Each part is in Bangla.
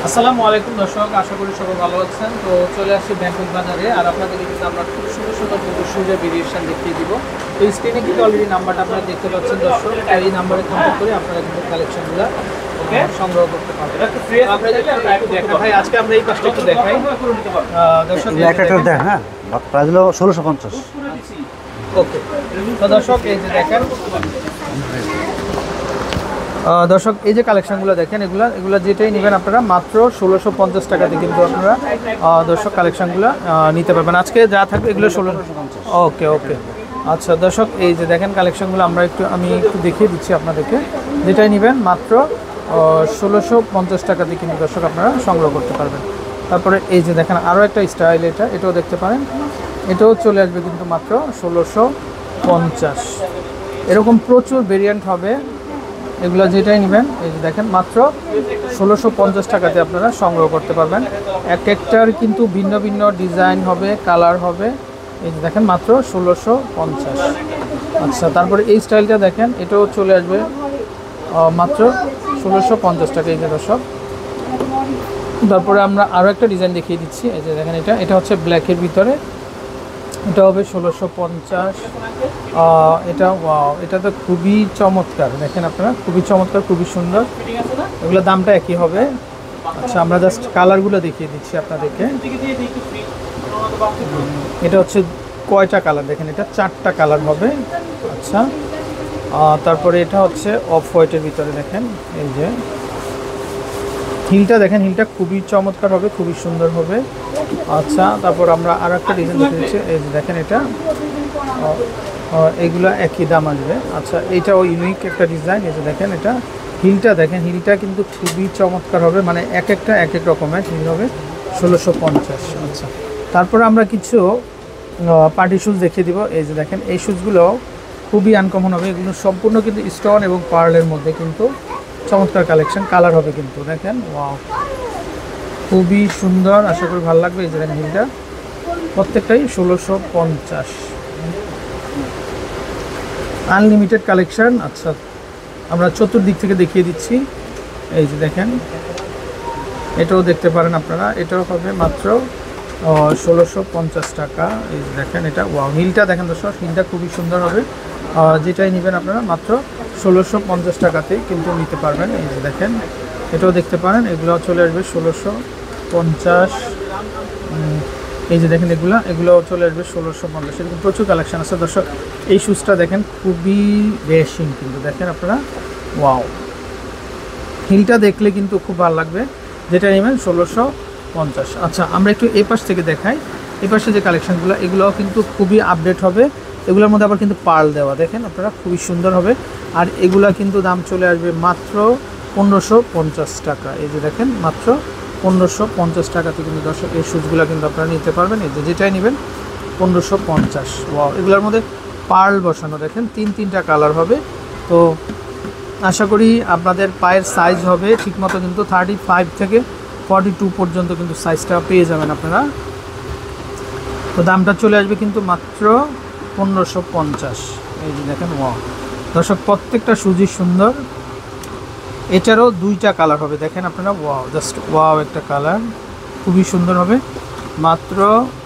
আসসালামু আলাইকুম দর্শক, আশা করি সবাই ভালো আছেন। তো চলে আসছি ব্যাংকক বাজারে, আর আপনাদেরকে কিন্তু আমরা খুব সুন্দর সুন্দর শুজের ভেরিয়েশন দেখিয়ে দিব। তো স্ক্রিনে কিন্তু অলরেডি নাম্বারটা আপনারা দেখতে পাচ্ছেন দর্শক, আর এই নাম্বারে কন্ট্যাক্ট করে আপনারা কিন্তু কালেকশনগুলো সংগ্রহ করতে পারবেন। আমরা একটু দেখাই ভাই, আজকে আমরা এই পাশটা একটু দেখাই দর্শক। দেখ, হ্যাঁ, প্রাইস হলো 1650। ওকে, তো দর্শক এই যে দেখেন দর্শক, এই যে কালেকশনগুলো দেখেন, এগুলো যেটাই নেবেন আপনারা মাত্র 1650 টাকাতে কিন্তু আপনারা দর্শক কালেকশনগুলো নিতে পারবেন। আজকে যা থাকবে এগুলো 1650। ওকে ওকে, আচ্ছা দর্শক, এই যে দেখেন কালেকশনগুলো আমি একটু দেখিয়ে দিচ্ছি আপনাদেরকে। যেটাই নেবেন মাত্র 1650 টাকাতে কিন্তু দর্শক আপনারা সংগ্রহ করতে পারবেন। তারপরে এই যে দেখেন আরও একটা স্টাইল, এটাও দেখতে পারেন, এটাও চলে আসবে কিন্তু মাত্র 1650। এরকম প্রচুর ভেরিয়েন্ট হবে, এগুলো যেটাই নেবেন এই যে দেখেন মাত্র 1650 টাকাতে আপনারা সংগ্রহ করতে পারবেন। এক একটার কিন্তু ভিন্ন ভিন্ন ডিজাইন হবে, কালার হবে। এই যে দেখেন মাত্র 1650। আচ্ছা, তারপরে এই স্টাইলটা দেখেন, এটাও চলে আসবে মাত্র 1650 টাকা এই যে দর্শক। তারপরে আমরা আরও একটা ডিজাইন দেখিয়ে দিচ্ছি। এই যে দেখেন, এটা হচ্ছে ব্ল্যাকের ভিতরে, এটা হবে 1650। এটা তো খুবই চমৎকার, দেখেন আপনারা, খুবই চমৎকার, খুবই সুন্দর। এগুলোর দামটা একই হবে। আচ্ছা, আমরা জাস্ট কালারগুলো দেখিয়ে দিচ্ছি আপনাদেরকে। এটা হচ্ছে কয়টা কালার দেখেন, এটা 4টা কালার হবে। আচ্ছা, তারপরে এটা হচ্ছে অফ হোয়াইটের ভিতরে, দেখেন এই যে হিলটা দেখেন, হিলটা খুবই চমৎকার হবে, খুবই সুন্দর হবে। আচ্ছা, তারপর আমরা আর একটা ডিজাইন দেখে দিচ্ছি। এই যে দেখেন, এটা এগুলো একই দাম আসবে। আচ্ছা, এইটাও ইউনিক একটা ডিজাইন। এই যে দেখেন, এটা হিলটা দেখেন, হিলটা কিন্তু খুবই চমৎকার হবে, মানে এক একটা এক এক রকমের হিল হবে 1650। আচ্ছা, তারপরে আমরা কিছু পার্টি শুজ দেখিয়ে দিব। এই যে দেখেন, এই শুজগুলো খুবই আনকমন হবে, এগুলো সম্পূর্ণ কিন্তু স্টোন এবং পার্লের মধ্যে কিন্তু চমৎকার কালেকশন, কালার হবে কিন্তু দেখেন, ওয়াও, খুবই সুন্দর, আশা করি ভালো লাগবে। এই যে দেখেন, হিলটা প্রত্যেকটাই 1650, আনলিমিটেড কালেকশন। আচ্ছা, আমরা চতুর্দিক থেকে দেখিয়ে দিচ্ছি। এই যে দেখেন, এটাও দেখতে পারেন আপনারা, এটাও হবে মাত্র 1650 টাকা। এই যে দেখেন, এটা ওয়াও, হিলটা দেখেন দর্শক, হিলটা খুবই সুন্দর হবে। যেটাই নেবেন আপনারা মাত্র 1650 টাকাতেই কিন্তু নিতে পারবেন। এই যে দেখেন, এটাও দেখতে পারেন, এগুলো চলে আসবে 1650। এই যে দেখেন, এগুলো চলে আসবে 1650। এরকম প্রচুর কালেকশন আছে দর্শক। এই শুজটা দেখেন, খুবই রেশিং কিন্তু দেখেন আপনারা, ওয়াও, হিলটা দেখলে কিন্তু খুব ভালো লাগবে। যেটা নেবেন 1650। আচ্ছা, আমরা একটু এই পাশ থেকে দেখাই। এই পাশে যে কালেকশানগুলো, এগুলোও কিন্তু খুবই আপডেট হবে। এগুলোর মধ্যে আবার কিন্তু পার্ল দেওয়া, দেখেন আপনারা, খুবই সুন্দর হবে। আর এগুলা কিন্তু দাম চলে আসবে মাত্র 1550 টাকা। এই যে দেখেন, মাত্র 1550 টাকাতে কিন্তু দর্শক এই শুজগুলো কিন্তু আপনারা নিতে পারবেন। এই যে যেটাই নেবেন 1550। ওয়াও, এগুলোর মধ্যে পার্ল বসানো, দেখেন তিনটা কালার হবে। তো আশা করি আপনাদের পায়ের সাইজ হবে ঠিকমতো, কিন্তু 35 থেকে 42 পর্যন্ত কিন্তু সাইজটা পেয়ে যাবেন আপনারা। তো দামটা চলে আসবে কিন্তু মাত্র 1550। এই যে দেখেন, ওয়াও দর্শক, প্রত্যেকটা সুজি সুন্দর। এটারও 2টা কালার হবে, দেখেন আপনারা, ওয়াও, জাস্ট ওয়াও, একটা কালার খুবই সুন্দর হবে। মাত্র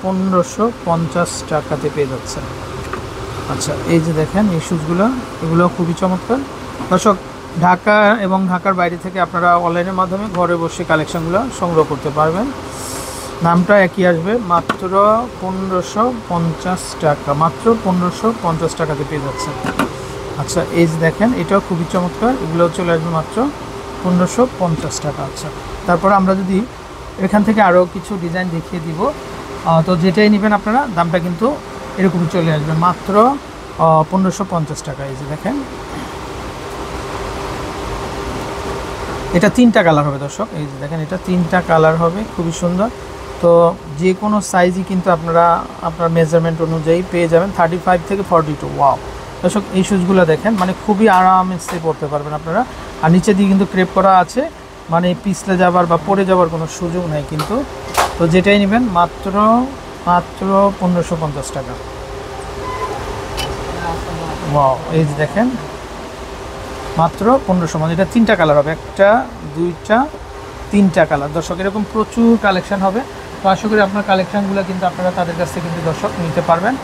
1550 টাকাতে পেয়ে যাচ্ছেন। আচ্ছা, এই যে দেখেন এই শুজগুলো, এগুলো খুবই চমৎকার দর্শক। ঢাকা এবং ঢাকার বাইরে থেকে আপনারা অনলাইনের মাধ্যমে ঘরে বসে কালেকশনগুলো সংগ্রহ করতে পারবেন। দামটা একই আসবে, মাত্র 1550 টাকা, মাত্র 1550 টাকাতে পেয়ে যাচ্ছেন। আচ্ছা, এই যে দেখেন, এটাও খুবই চমৎকার, এগুলো চলে আসবে মাত্র 1550 টাকা। আচ্ছা, তারপর আমরা যদি এখান থেকে আরও কিছু ডিজাইন দেখিয়ে দিব, তো যেটাই নেবেন আপনারা দামটা কিন্তু এরকমই চলে আসবে, মাত্র 1550 টাকা। এই যে দেখেন, এটা 3টা কালার হবে দর্শক। এই যে দেখেন, এটা 3টা কালার হবে, খুবই সুন্দর। তো যে কোনো সাইজই কিন্তু আপনার মেজারমেন্ট অনুযায়ী পেয়ে যাবেন, 35 থেকে 42। ওয়াও দর্শক, এই শুজগুলো দেখেন, মানে খুবই আরামসে পরতে পারবেন আপনারা। আর নিচে দিয়ে কিন্তু ক্রেপ করা আছে, মানে পিছলে যাবার বা পড়ে যাওয়ার কোনো সুযোগ নেই কিন্তু। তো যেটাই নেবেন মাত্র 1550 টাকা। ওয়াও, এই যে দেখেন, মাত্র 1500, মানে এটা 3টা কালার হবে, 1, 2, 3টা কালার। দর্শক এরকম প্রচুর কালেকশন হবে, তো আশা করি আপনার কালেকশানগুলো কিন্তু আপনারা তাদের কাছ থেকে কিন্তু দর্শক নিতে পারবেন।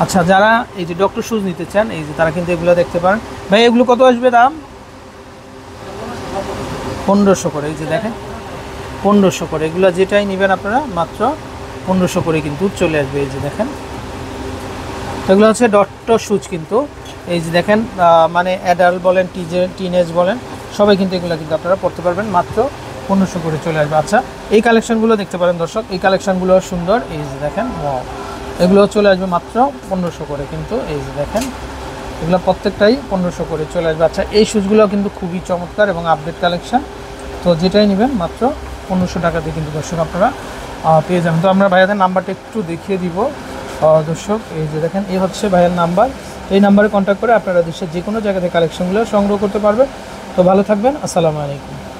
আচ্ছা, যারা এই যে ডক্টর শুজ নিতে চান, এই যে তারা কিন্তু এগুলো দেখতে পারেন। ভাই এগুলো কত আসবে দাম? 1500 করে। এই যে দেখেন 1500 করে, এগুলো যেটাই নেবেন আপনারা মাত্র 1500 করে কিন্তু চলে আসবে। এই যে দেখেন, এগুলো হচ্ছে ডক্টর শুজ কিন্তু। এই যে দেখেন মানে অ্যাডাল্ট বলেন, টিনেজ বলেন, সবাই কিন্তু এগুলো কিন্তু আপনারা পড়তে পারবেন, মাত্র 1500 করে চলে আসবে। আচ্ছা, এই কালেকশানগুলো দেখতে পারেন দর্শক, এই কালেকশানগুলো সুন্দর। এই যে দেখেন, এগুলো চলে আসবে মাত্র 1500 করে কিন্তু। এই যে দেখেন, এগুলো প্রত্যেকটাই 1500 করে চলে আসবে। আচ্ছা, এই শুজগুলো কিন্তু খুবই চমৎকার এবং আপডেট কালেকশান, তো যেটাই নেবেন মাত্র 1500 টাকাতে কিন্তু দর্শক আপনারা পেয়ে যাবেন। তো আমরা ভাইয়াদের নাম্বারটা একটু দেখিয়ে দিব দর্শক। এই যে দেখেন, এই হচ্ছে ভাইয়ের নাম্বার, এই নাম্বারে কন্ট্যাক্ট করে আপনারা দেশের যে কোনো জায়গাতে কালেকশনগুলো সংগ্রহ করতে পারবেন। তো ভালো থাকবেন, আসসালামু আলাইকুম।